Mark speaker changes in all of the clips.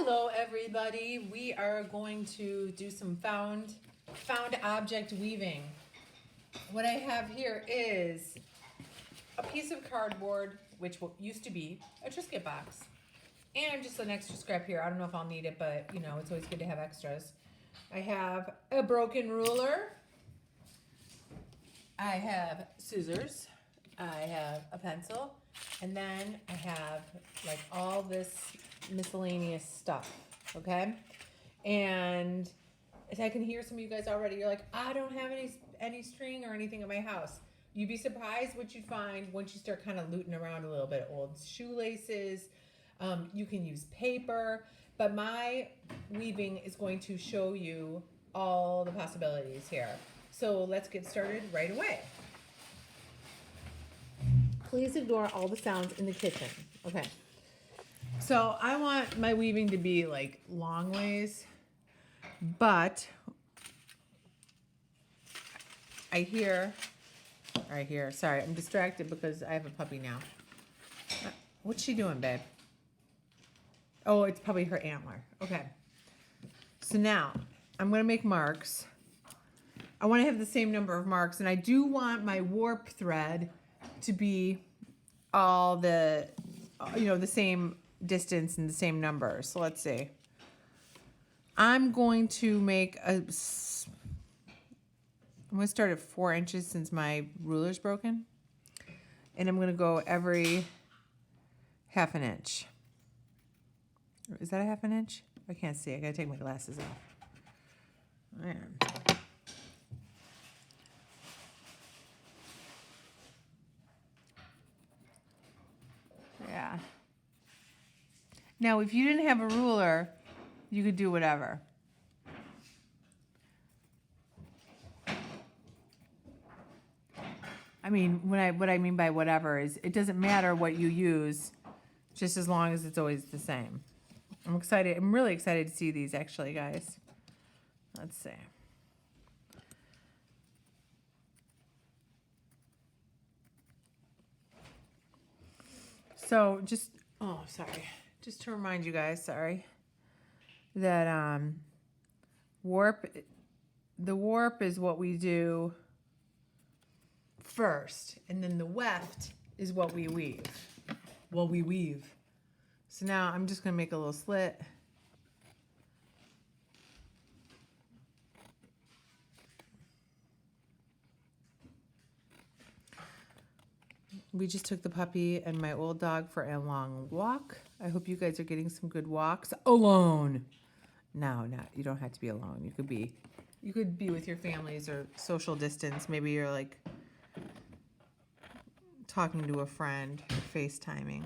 Speaker 1: Hello everybody. We are going to do some found object weaving. What I have here is a piece of cardboard, which used to be a Triscuit box, and just an extra scrap here. I don't know if I'll need it, but you know, it's always good to have extras. I have a broken ruler. I have scissors. I have a pencil, and then I have like all this miscellaneous stuff, okay? And as I can hear some of you guys already, you're like, I don't have any string or anything in my house. You'd be surprised what you'd find once you start kind of looting around a little bit. Old shoelaces, you can use paper, but my weaving is going to show you all the possibilities here. So let's get started right away. Please ignore all the sounds in the kitchen. Okay. So I want my weaving to be like long ways, but sorry, I'm distracted because I have a puppy now. What's she doing, babe? Oh, it's probably her antler. Okay. So now I'm going to make marks. I want to have the same number of marks, and I do want my warp thread to be all the, the same distance and the same number. So let's see. I'm going to make I'm going to start at 4 inches since my ruler's broken. And I'm going to go every half an inch. Is that a half an inch? I can't see. I got to take my glasses off. Man. Yeah. Now, if you didn't have a ruler, you could do whatever. I mean, what I mean by whatever is it doesn't matter what you use, just as long as it's always the same. I'm excited. I'm really excited to see these actually, guys. Let's see. So just to remind you guys, that the warp is what we do first, and then the weft is what we weave. Well, we weave. So now I'm just gonna make a little slit. We just took the puppy and my old dog for a long walk. I hope you guys are getting some good walks alone. No, you don't have to be alone. You could be with your families or social distance. Maybe you're like talking to a friend or FaceTiming.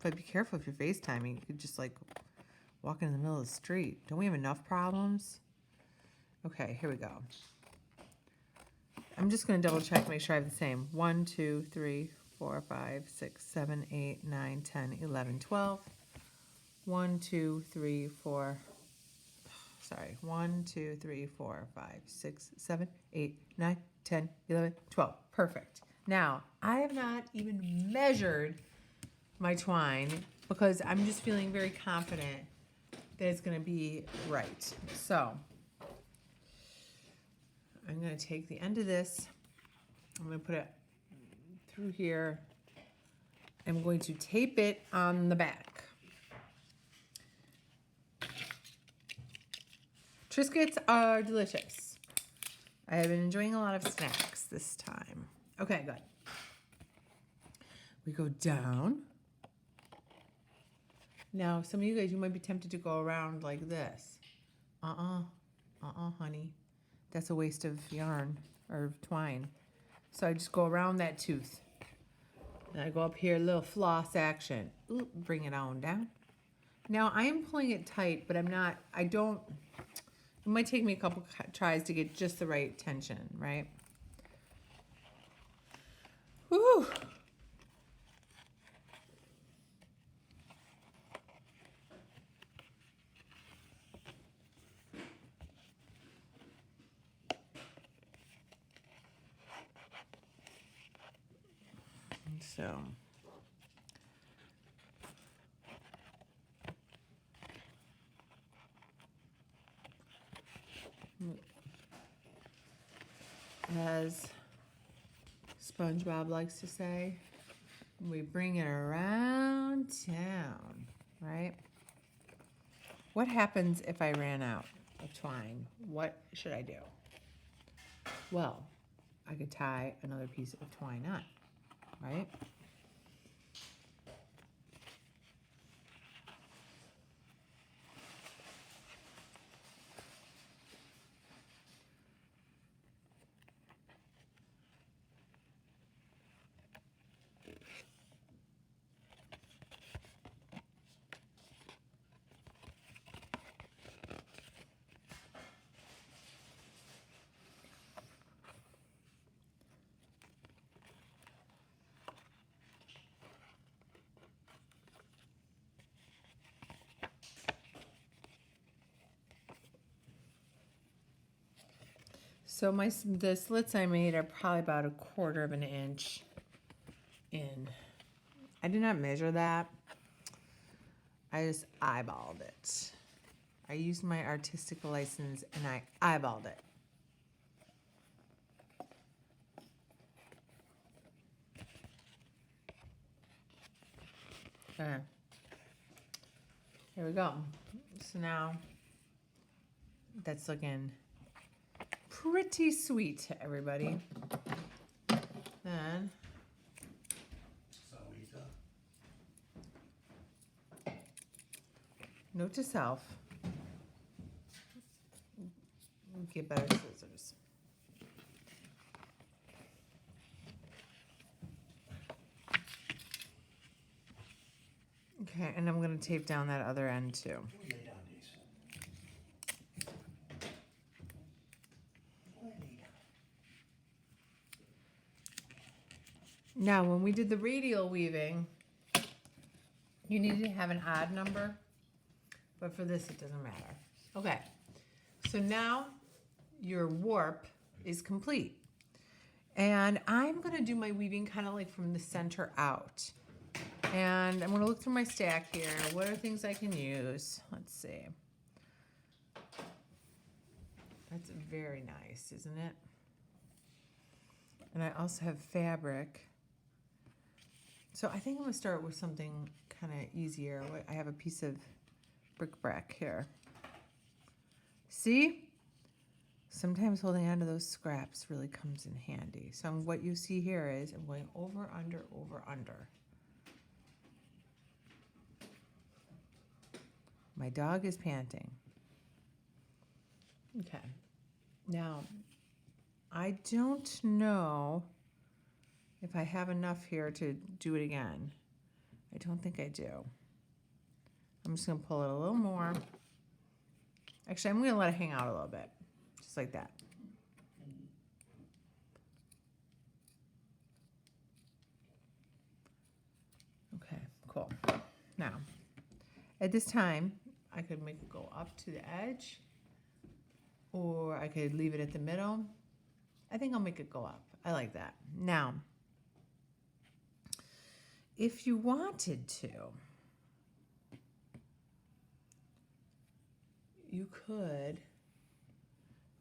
Speaker 1: But be careful if you're FaceTiming. You could just like walk in the middle of the street. Don't we have enough problems? Okay, here we go. I'm just going to double check, make sure I have the same. 1, 2, 3, 4, 5, 6, 7, 8, 9, 10, 11, 12. 1, 2, 3, 4. Sorry. 1, 2, 3, 4, 5, 6, 7, 8, 9, 10, 11, 12. Perfect. Now, I have not even measured my twine because I'm just feeling very confident that it's going to be right. So I'm going to take the end of this. I'm going to put it through here. I'm going to tape it on the back. Triscuits are delicious. I have been enjoying a lot of snacks this time. Okay, good. We go down. Now, some of you guys, you might be tempted to go around like this. Honey. That's a waste of yarn or twine. So I just go around that tooth. And I go up here, a little floss action. Ooh, bring it on down. Now I am pulling it tight, but it might take me a couple tries to get just the right tension, right? Woo! So as SpongeBob likes to say, we bring it around town, right? What happens if I ran out of twine? What should I do? Well, I could tie another piece of twine on, right? So the slits I made are probably about 1/4 of an inch in. I did not measure that. I just eyeballed it. I used my artistic license and I eyeballed it. Okay. Here we go. So now that's looking pretty sweet, everybody. Then note to self, get better scissors. Okay, and I'm going to tape down that other end too. Now, when we did the radial weaving, you needed to have an odd number, but for this, it doesn't matter. Okay, so now your warp is complete. And I'm gonna do my weaving kind of like from the center out. And I'm gonna look through my stack here. What are things I can use? Let's see. That's very nice, isn't it? And I also have fabric. So I think I'm gonna start with something kind of easier. I have a piece of bric-a-brac here. See? Sometimes holding on to those scraps really comes in handy. So what you see here is I'm going over, under, over, under. My dog is panting. Okay. Now, I don't know if I have enough here to do it again. I don't think I do. I'm just gonna pull it a little more. Actually, I'm gonna let it hang out a little bit, just like that. Okay, cool. Now, at this time, I could make it go up to the edge, or I could leave it at the middle. I think I'll make it go up. I like that. Now, if you wanted to, you could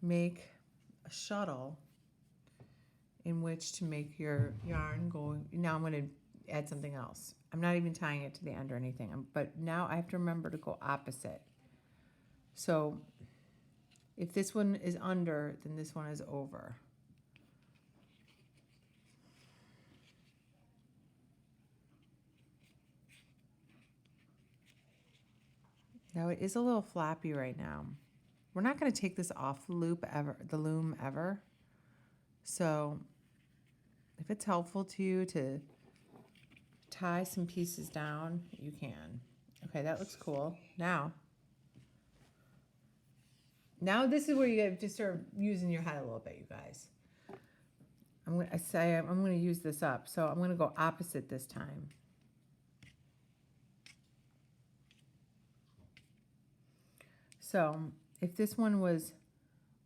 Speaker 1: make a shuttle in which to make your yarn go. Now I'm going to add something else. I'm not even tying it to the end or anything, but now I have to remember to go opposite. So if this one is under, then this one is over. Now it is a little floppy right now. We're not going to take this off the loom ever. So if it's helpful to you to tie some pieces down, you can. Okay, that looks cool. Now this is where you have to start using your head a little bit, you guys. I'm going to use this up, so I'm going to go opposite this time. So if this one was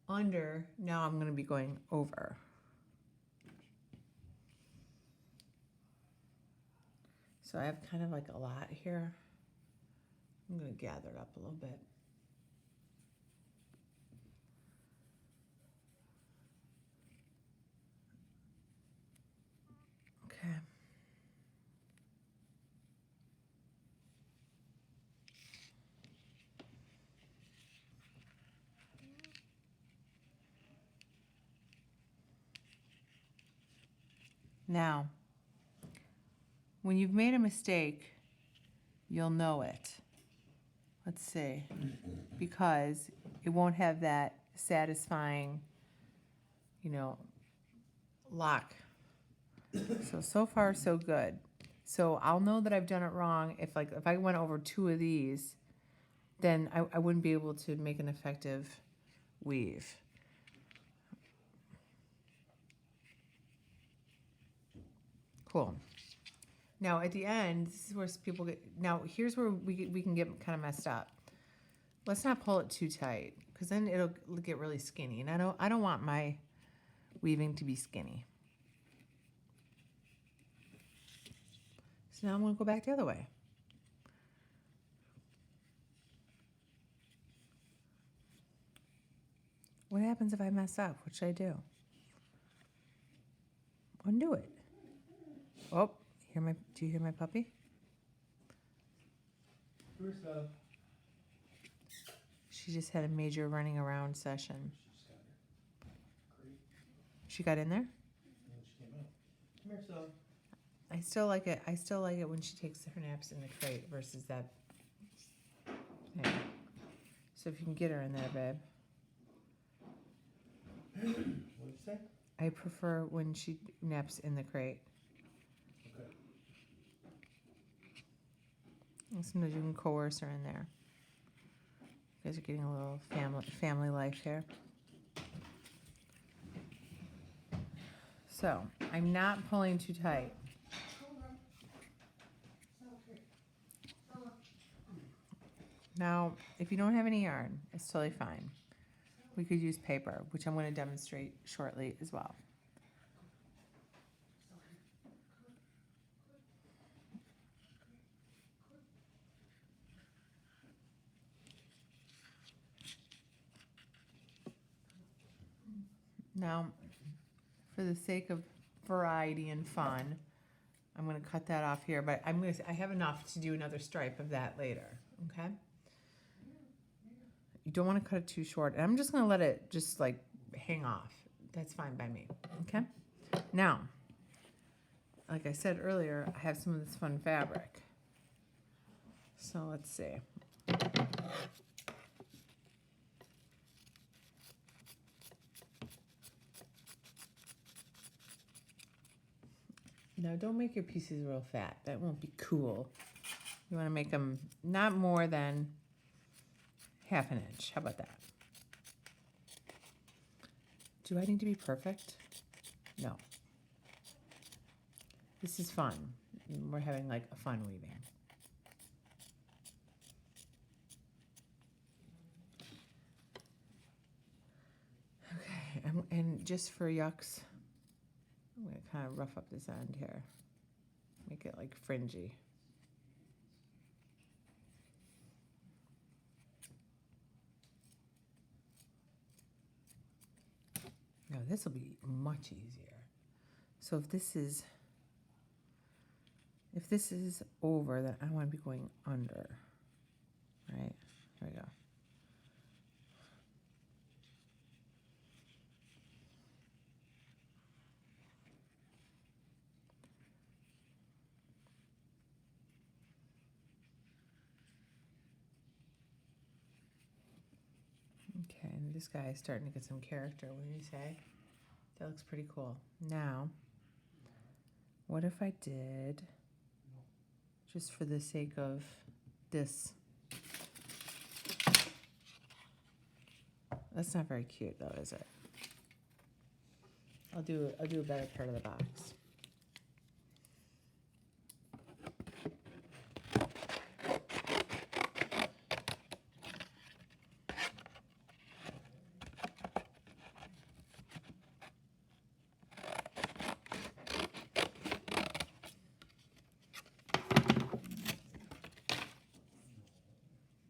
Speaker 1: under, now I'm going to be going over. So I have kind of like a lot here. I'm going to gather it up a little bit. Okay. Now, when you've made a mistake, you'll know it. Let's see. Because it won't have that satisfying, lock. So far, so good. So I'll know that I've done it wrong if I went over 2 of these, then I wouldn't be able to make an effective weave. Cool. Now at the end, this is where people get. Now here's where we can get kind of messed up. Let's not pull it too tight, because then it'll get really skinny, and I don't want my weaving to be skinny. So now I'm going to go back the other way. What happens if I mess up? What should I do? Undo it. Oh, do you hear my puppy? She just had a major running around session. She got in there?
Speaker 2: Come here, son.
Speaker 1: I still like it. I still like it when she takes her naps in the crate versus that thing. So if you can get her in there, babe.
Speaker 2: What did you say?
Speaker 1: I prefer when she naps in the crate.
Speaker 2: Okay.
Speaker 1: And sometimes you can coerce her in there. You guys are getting a little family life here. So I'm not pulling too tight. Now, if you don't have any yarn, it's totally fine. We could use paper, which I'm going to demonstrate shortly as well. Now, for the sake of variety and fun, I'm going to cut that off here, but I have enough to do another stripe of that later, okay? You don't want to cut it too short. And I'm just going to let it just like hang off. That's fine by me, okay? Now, like I said earlier, I have some of this fun fabric. So let's see. Now, don't make your pieces real fat. That won't be cool. You want to make them not more than ½ an inch. How about that? Do I need to be perfect? No. This is fun. We're having like a fun weaving. Okay, and just for yucks, I'm going to kind of rough up this end here. Make it like fringy. Now this will be much easier. So if this is over, then I want to be going under. Right? There we go. Okay, and this guy is starting to get some character, wouldn't you say? That looks pretty cool. Now, what if I did, just for the sake of this, that's not very cute though, is it? I'll do a better part of the box.